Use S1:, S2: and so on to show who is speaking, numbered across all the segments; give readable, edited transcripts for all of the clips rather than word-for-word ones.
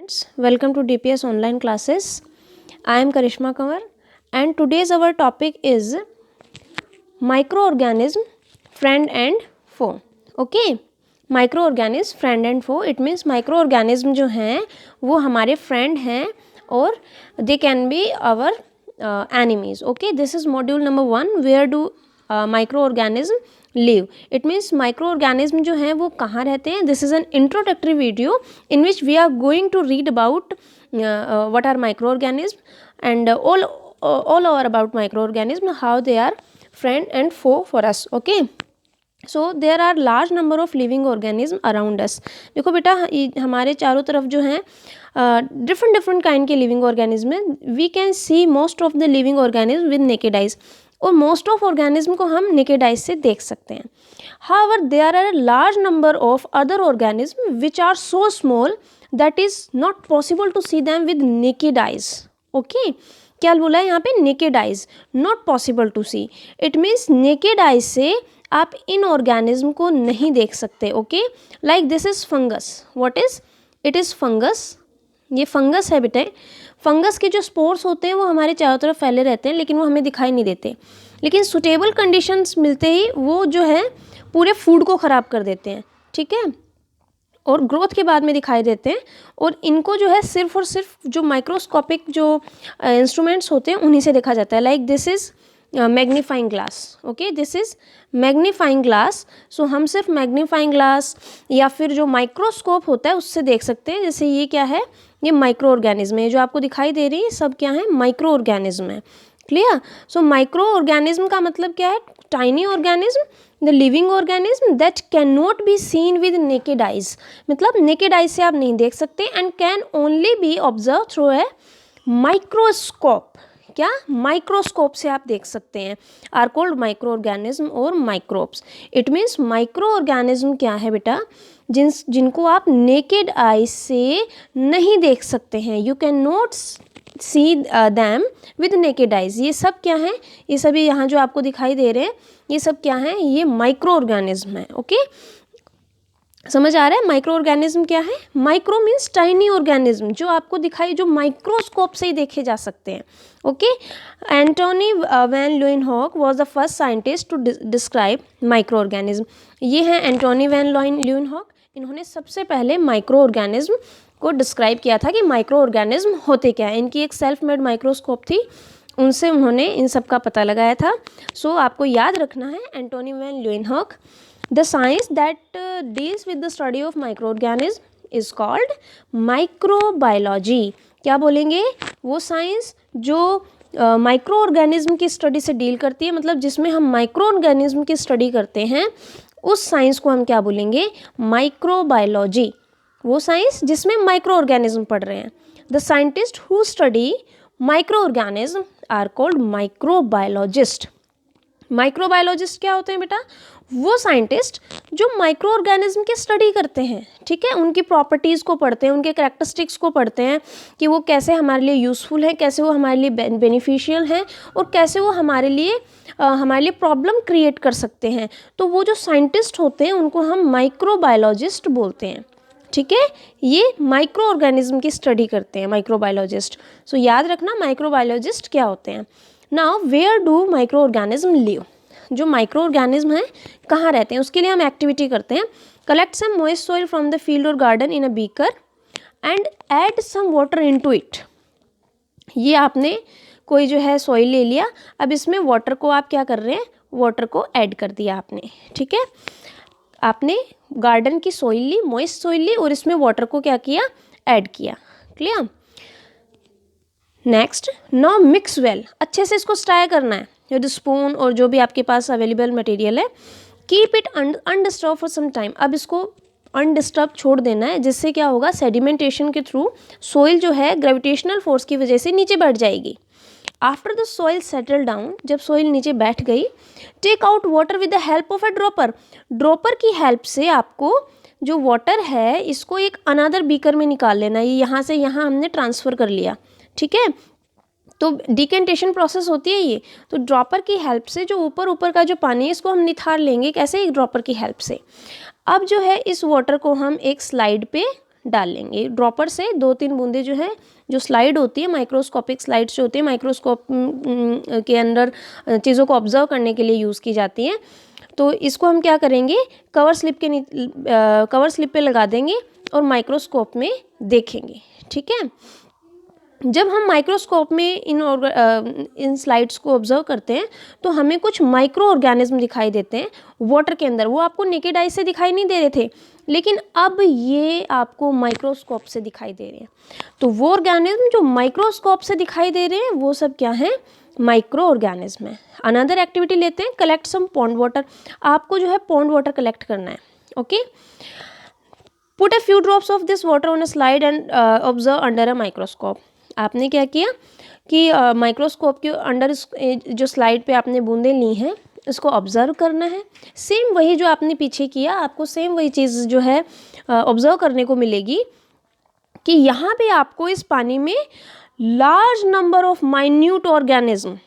S1: Friends, welcome to DPS online classes. I am Karishma Kanwar and today's our topic is microorganism friend and foe. Okay, microorganism friend and foe, it means microorganism जो हैं वो हमारे friend हैं और they can be our enemies. Okay, this is module number 1. Where do microorganism live? It means microorganism जो हैं वो कहाँ रहते हैं. This is an introductory video in which we are going to read about what are microorganisms and all over about microorganism, how they are friend and foe for us. Okay, so there are large number of living organism around us. देखो बेटा हमारे चारों तरफ जो हैं different kind के living organism हैं. We can see most of the living organism with naked eyes, और मोस्ट ऑफ ऑर्गेनिज्म को हम नेकेड आइज से देख सकते हैं. However there are a large number of other organism which are so small that is not possible to see them with naked eyes. Okay, क्या बोला है यहाँ पे? Naked eyes, not possible to see. It means naked eyes से आप इन organism को नहीं देख सकते. Okay, like this is fungus. What is it? Is fungus. ये फंगस है बेटे. फंगस के जो स्पोर्स होते हैं वो हमारे चारों तरफ फैले रहते हैं, लेकिन वो हमें दिखाई नहीं देते. लेकिन सुटेबल कंडीशंस मिलते ही वो जो है पूरे फूड को ख़राब कर देते हैं. ठीक है, और ग्रोथ के बाद में दिखाई देते हैं. और इनको जो है सिर्फ और सिर्फ जो माइक्रोस्कोपिक जो इंस्ट्रूमेंट्स होते हैं उन्हीं से देखा जाता है. Like this is magnifying glass. Okay, this is magnifying glass. So हम सिर्फ मैग्नीफाइंग ग्लास या फिर जो माइक्रोस्कोप होता है उससे देख सकते हैं. जैसे ये क्या है? ये माइक्रो ऑर्गेनिज्म है. जो आपको दिखाई दे रही है सब क्या है? माइक्रो ऑर्गेनिज्म है. क्लियर? सो माइक्रो ऑर्गेनिज्म का मतलब क्या है? Tiny organism, the living organism that can not be seen with naked eyes. मतलब नेकेड आइज से आप नहीं देख सकते and can only B observe through a microscope. क्या? माइक्रोस्कोप से आप देख सकते हैं. आर कॉल्ड माइक्रो ऑर्गेनिज्म और microbes. It means micro organism क्या है बेटा? जिनको आप नेकेड आई से नहीं देख सकते हैं. You can not C them with naked eyes. ये सब क्या है? ये सभी यहाँ जो आपको दिखाई दे रहे हैं ये सब क्या है? ये माइक्रो ऑर्गेनिज्म है. ओके, समझ आ रहा है? माइक्रो ऑर्गेनिज्म क्या है? माइक्रो मीन्स टाइनी ऑर्गेनिज्म जो आपको दिखाई, जो माइक्रोस्कोप से ही देखे जा सकते हैं. Okay, Antonie van Leeuwenhoek was the first scientist to describe microorganism. ये हैं एंटोनी वैन ल्यूइनहॉक. इन्होंने सबसे पहले माइक्रो ऑर्गेनिज्म को डिस्क्राइब किया था कि माइक्रो ऑर्गेनिज्म होते क्या है. इनकी एक सेल्फ मेड माइक्रोस्कोप थी, उनसे उन्होंने इन सब का पता लगाया था. सो आपको याद रखना है Antonie van Leeuwenhoek. The science that deals with the study of microorganism is called microbiology. क्या बोलेंगे? वो साइंस जो माइक्रो ऑर्गेनिज्म की स्टडी से डील करती है, मतलब जिसमें हम माइक्रो ऑर्गेनिज्म की स्टडी करते हैं, उस साइंस को हम क्या बोलेंगे? माइक्रोबायोलॉजी. वो साइंस जिसमें माइक्रो ऑर्गेनिज्म पढ़ रहे हैं. The scientist who study micro organism are called microbiologist. Microbiologist क्या होते हैं बेटा? वो साइंटिस्ट जो माइक्रो ऑर्गेनिज्म की स्टडी करते हैं. ठीक है, उनकी प्रॉपर्टीज़ को पढ़ते हैं, उनके कैरेक्टरिस्टिक्स को पढ़ते हैं कि वो कैसे हमारे लिए यूज़फुल है, कैसे वो हमारे लिए बेनिफिशियल हैं और कैसे वो हमारे लिए प्रॉब्लम क्रिएट कर सकते हैं. तो वो जो साइंटिस्ट होते हैं उनको हम माइक्रोबायोलॉजिस्ट बोलते हैं. ठीक है, ये माइक्रो ऑर्गेनिज्म की स्टडी करते हैं माइक्रोबायोलॉजिस्ट. सो याद रखना माइक्रोबायोलॉजिस्ट क्या होते हैं. Now where do micro organism live? जो माइक्रो ऑर्गेनिज्म हैं कहाँ रहते हैं उसके लिए हम एक्टिविटी करते हैं. Collect some moist soil from the field और garden in a beaker and add some water into it. ये आपने कोई जो है सॉइल ले लिया, अब इसमें वाटर को आप क्या कर रहे हैं? वाटर को ऐड कर दिया आपने. ठीक है, आपने गार्डन की सॉइल ली, मॉइस्ट सॉइल ली और इसमें वाटर को क्या किया? ऐड किया. Clear? Next, now mix well. अच्छे से इसको स्टाई करना है विद स्पून और जो भी आपके पास अवेलेबल मटेरियल है. Keep it undisturbed for some time. अब इसको अनडिस्टर्ब छोड़ देना है, जिससे क्या होगा? सेडिमेंटेशन के थ्रू सोइल जो है ग्रेविटेशनल फोर्स की वजह से नीचे बैठ जाएगी. After the soil settle down, जब सोइल नीचे बैठ गई, take out water with the help of a dropper. Dropper की हेल्प से आपको जो वाटर है इसको एक अनदर बीकर में निकाल लेना. ये यहाँ से यहाँ हमने ट्रांसफ़र कर लिया. ठीक है, तो डिकेंटेशन प्रोसेस होती है ये. तो ड्रॉपर की हेल्प से जो ऊपर का जो पानी है इसको हम निथार लेंगे. कैसे? एक ड्रॉपर की हेल्प से. अब जो है इस वाटर को हम एक स्लाइड पे डाल लेंगे। ड्रॉपर से 2-3 बूंदे जो है, जो स्लाइड होती है, माइक्रोस्कोपिक स्लाइड्स जो होती है, माइक्रोस्कोप के अंदर चीज़ों को ऑब्जर्व करने के लिए यूज़ की जाती हैं। तो इसको हम क्या करेंगे, कवर स्लिप पे लगा देंगे और माइक्रोस्कोप में देखेंगे। ठीक है, जब हम माइक्रोस्कोप में इन स्लाइड्स को ऑब्जर्व करते हैं तो हमें कुछ माइक्रो ऑर्गेनिज्म दिखाई देते हैं वाटर के अंदर। वो आपको नेकेड आई से दिखाई नहीं दे रहे थे, लेकिन अब ये आपको माइक्रोस्कोप से दिखाई दे रहे हैं। तो वो ऑर्गेनिज्म जो माइक्रोस्कोप से दिखाई दे रहे हैं वो सब क्या है, माइक्रो ऑर्गेनिज्म है। अनदर एक्टिविटी लेते हैं, कलेक्ट सम पॉन्ड वाटर। आपको जो है पॉन्ड वाटर कलेक्ट करना है। Okay, put a few drops of this water on a slide and observe under a microscope. आपने क्या किया कि माइक्रोस्कोप के अंडर जो स्लाइड पे आपने बूंदें ली हैं इसको ऑब्जर्व करना है। सेम वही जो आपने पीछे किया, आपको सेम वही चीज़ जो है ऑब्जर्व करने को मिलेगी कि यहाँ पे आपको इस पानी में large number of minute organism,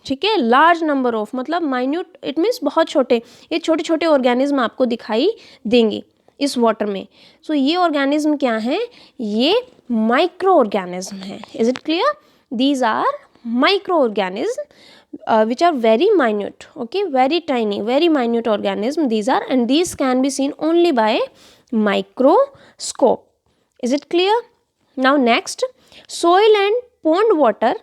S1: ठीक है, लार्ज नंबर ऑफ मतलब माइन्यूट इट मीन्स बहुत छोटे, ये छोटे छोटे ऑर्गेनिज्म आपको दिखाई देंगे इस वाटर में। सो ये ऑर्गेनिज्म क्या हैं, ये माइक्रो ऑर्गेनिज्म है। Is it clear? These are micro organism which are very minute, okay, very tiny, very minute organism these are, and these can be seen only by microscope. Is it clear? Now next, soil and pond water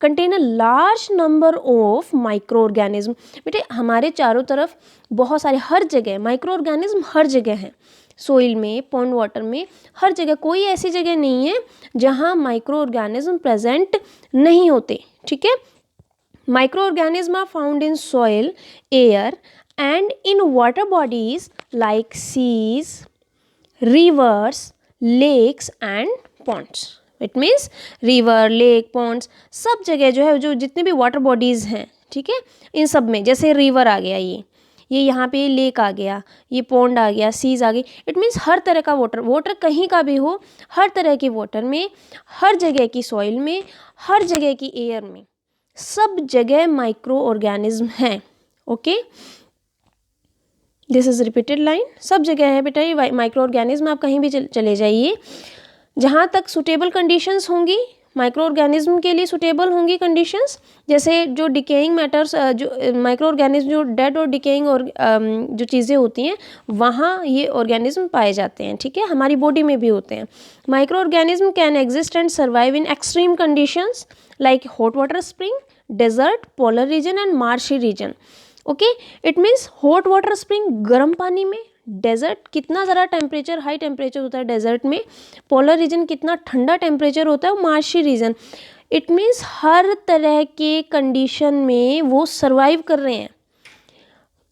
S1: contain a large number of microorganism. बेटे हमारे चारों तरफ बहुत सारे, हर जगह micro organism हर जगह हैं। Soil में, पॉन्ड वाटर में, हर जगह, कोई ऐसी जगह नहीं है जहाँ माइक्रो ऑर्गेनिज्म प्रेजेंट नहीं होते। ठीक है, microorganisms are found in soil, air and in water bodies like seas, rivers, lakes and ponds. It means river, lake, ponds सब जगह जो है, जो जितने भी वाटर बॉडीज़ हैं, ठीक है, इन सब में, जैसे रिवर आ गया, ये यहाँ पे लेक आ गया, ये पॉन्ड आ गया, सीज आ गई, इट मीन्स हर तरह का वाटर कहीं का भी हो, हर तरह की वाटर में, हर जगह की सॉइल में, हर जगह की एयर में, सब जगह माइक्रो ऑर्गेनिज्म हैं। Okay, this is repeated line, सब जगह है बेटा ये माइक्रो ऑर्गेनिज्म। आप कहीं भी चले जाइए, जहाँ तक सुटेबल कंडीशंस होंगी माइक्रो ऑर्गेनिज्म के लिए, सुटेबल होंगी कंडीशंस, जैसे जो डिकेइंग मैटर्स, जो माइक्रो ऑर्गेनिज्म जो डेड और डिकेइंग और जो चीज़ें होती हैं वहाँ ये ऑर्गेनिज्म पाए जाते हैं। ठीक है, हमारी बॉडी में भी होते हैं। Micro organism can exist and survive in extreme conditions like hot water spring, desert, polar region and marshy region. Okay, it means hot water spring गर्म पानी में, डेजर्ट कितना ज़रा टेम्परेचर, हाई टेम्परेचर होता है डेजर्ट में, पोलर रीजन कितना ठंडा टेम्परेचर होता है, मार्शी रीजन। इट मीन्स हर तरह के कंडीशन में वो सर्वाइव कर रहे हैं।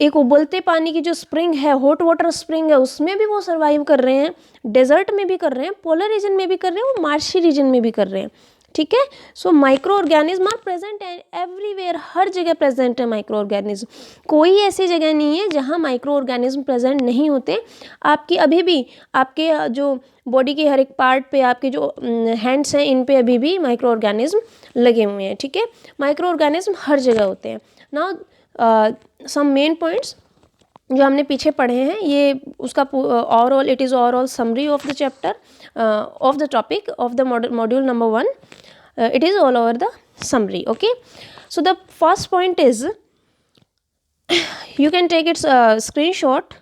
S1: एक उबलते पानी की जो स्प्रिंग है, हॉट वाटर स्प्रिंग है, उसमें भी वो सर्वाइव कर रहे हैं, डेजर्ट में भी कर रहे हैं, पोलर रीजन में भी कर रहे हैं, वो मार्शी रीजन में भी कर रहे हैं। ठीक है, so micro organism are present everywhere, हर जगह प्रेजेंट है माइक्रो ऑर्गेनिज्म। कोई ऐसी जगह नहीं है जहाँ माइक्रो ऑर्गेनिज्म प्रेजेंट नहीं होते। आपकी अभी भी आपके जो बॉडी के हर एक पार्ट पे, आपके जो हैंड्स हैं, इन पे अभी भी माइक्रो ऑर्गेनिज्म लगे हुए हैं। ठीक है, माइक्रो ऑर्गेनिज्म हर जगह होते हैं। नाउ सम मेन पॉइंट्स जो हमने पीछे पढ़े हैं, ये उसका overall, it is overall summary of the chapter, of the topic of the module number 1. It is all over the summary. Okay, so the first point is, you can take its screenshot.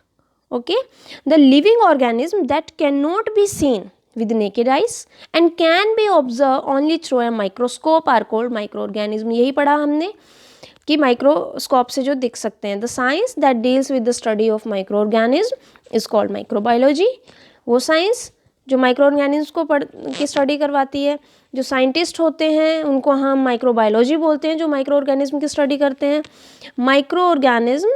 S1: Okay, the living organism that cannot be seen with naked eyes and can be observed only through a microscope are called microorganism. यही पढ़ा हमने कि microscope से जो दिख सकते हैं। The science that deals with the study of microorganism is called microbiology. वो साइंस जो माइक्रो ऑर्गेनिज्म को की स्टडी करवाती है, जो साइंटिस्ट होते हैं उनको हम माइक्रोबायोलॉजी बोलते हैं, जो माइक्रो ऑर्गेनिज्म की स्टडी करते हैं। Micro organism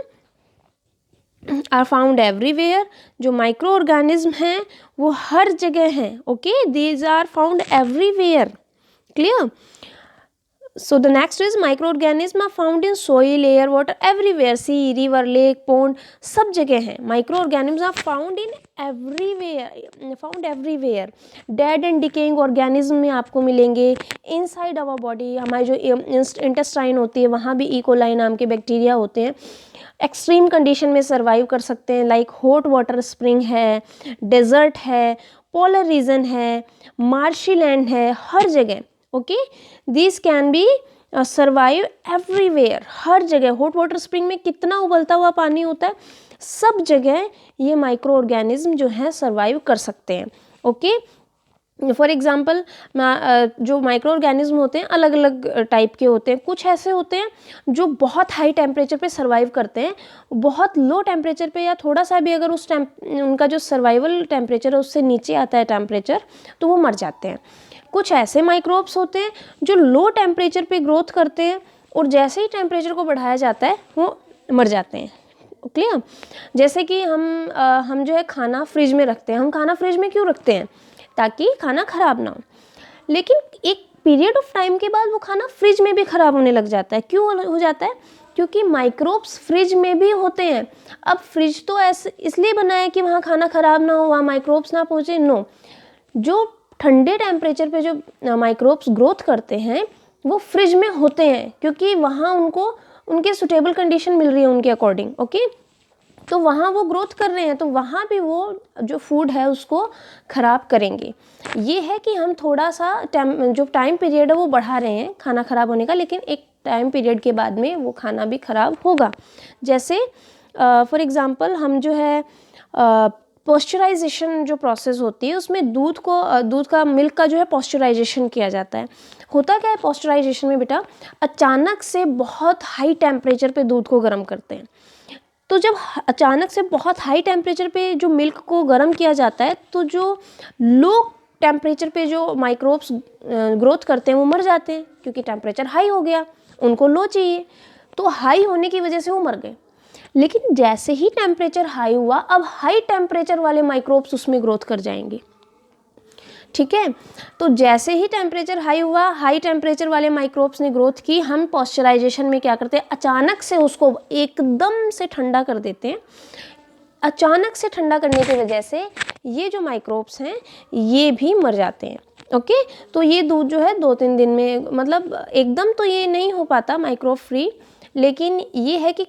S1: are found everywhere, जो माइक्रो ऑर्गेनिज्म हैं वो हर जगह हैं। Okay, these are found everywhere. Clear? So the next is microorganisms are found in soil, air, water, everywhere, sea, river, lake, pond, सब जगह हैं। Microorganisms are found in everywhere. Dead and decaying organism में आपको मिलेंगे। Inside our body, हमारी जो intestine होती है वहाँ भी E. coli नाम के बैक्टीरिया होते हैं। एक्सट्रीम कंडीशन में सर्वाइव कर सकते हैं, लाइक हॉट वाटर स्प्रिंग है, डेजर्ट है, पोलर रीजन है, मार्शी लैंड है, हर जगह। Okay, this can be survive everywhere, हर जगह। हॉट वाटर स्प्रिंग में कितना उबलता हुआ पानी होता है, सब जगह ये माइक्रो ऑर्गेनिज्म जो है सर्वाइव कर सकते हैं। ओके, फॉर एग्जाम्पल जो माइक्रो ऑर्गेनिज्म होते हैं अलग अलग टाइप के होते हैं। कुछ ऐसे होते हैं जो बहुत हाई टेम्परेचर पे सर्वाइव करते हैं, बहुत लो टेम्परेचर पे या थोड़ा सा भी अगर उस उनका जो सर्वाइवल टेम्परेचर है उससे नीचे आता है टेम्परेचर, तो वो मर जाते हैं। कुछ ऐसे माइक्रोब्स होते हैं जो लो टेम्परेचर पे ग्रोथ करते हैं और जैसे ही टेम्परेचर को बढ़ाया जाता है वो मर जाते हैं। क्लियर? जैसे कि हम जो है खाना फ्रिज में रखते हैं। हम खाना फ्रिज में क्यों रखते हैं? ताकि खाना ख़राब ना हो। लेकिन एक पीरियड ऑफ टाइम के बाद वो खाना फ्रिज में भी ख़राब होने लग जाता है। क्यों हो जाता है? क्योंकि माइक्रोब्स फ्रिज में भी होते हैं। अब फ्रिज तो ऐसे इसलिए बना है कि वहाँ खाना ख़राब ना हो, वहाँ माइक्रोब्स ना पहुँचे। नो, जो ठंडे टेम्परेचर पे जो माइक्रोब्स ग्रोथ करते हैं वो फ्रिज में होते हैं, क्योंकि वहाँ उनको उनके सुटेबल कंडीशन मिल रही है उनके अकॉर्डिंग। ओके, तो वहाँ वो ग्रोथ कर रहे हैं, तो वहाँ भी वो जो फूड है उसको ख़राब करेंगे। ये है कि हम थोड़ा सा जो टाइम पीरियड है वो बढ़ा रहे हैं खाना ख़राब होने का, लेकिन एक टाइम पीरियड के बाद में वो खाना भी ख़राब होगा। जैसे फॉर एग्ज़ाम्पल हम जो है पॉस्चराइजेशन जो प्रोसेस होती है उसमें दूध का मिल्क का जो है पॉस्चराइजेशन किया जाता है। होता क्या है पॉस्चराइजेशन में बेटा? अचानक से बहुत हाई टेम्परेचर पे दूध को गर्म करते हैं। तो जब अचानक से बहुत हाई टेम्परेचर पे जो मिल्क को गर्म किया जाता है तो जो लो टेम्परेचर पे जो माइक्रोब्स ग्रोथ करते हैं वो मर जाते हैं, क्योंकि टेम्परेचर हाई हो गया, उनको लो चाहिए, तो हाई होने की वजह से वो मर गए। लेकिन जैसे ही टेम्परेचर हाई हुआ, अब हाई टेम्परेचर वाले माइक्रोब्स उसमें ग्रोथ कर जाएंगे। ठीक है, तो जैसे ही टेम्परेचर हाई हुआ, हाई टेम्परेचर वाले माइक्रोब्स ने ग्रोथ की, हम पॉस्चराइजेशन में क्या करते हैं, अचानक से उसको एकदम से ठंडा कर देते हैं। अचानक से ठंडा करने की वजह से ये जो माइक्रोब्स हैं ये भी मर जाते हैं। ओके, तो ये दूध जो है 2-3 दिन में, मतलब एकदम तो ये नहीं हो पाता माइक्रोब फ्री, लेकिन ये है कि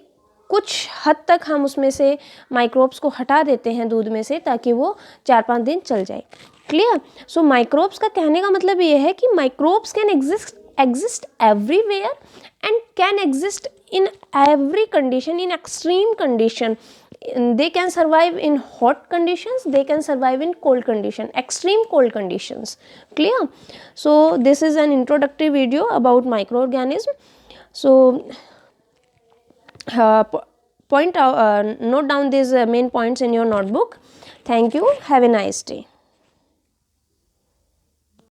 S1: कुछ हद तक हम उसमें से माइक्रोब्स को हटा देते हैं दूध में से, ताकि वो 4-5 दिन चल जाए। क्लियर? सो माइक्रोब्स का कहने का मतलब ये है कि microbes can exist everywhere and can exist in every condition, in extreme condition. They can survive in hot conditions, they can survive in cold condition, extreme cold conditions. Clear? So this is an introductory video about microorganism. So note down these main points in your notebook. Thank you. Have a nice day.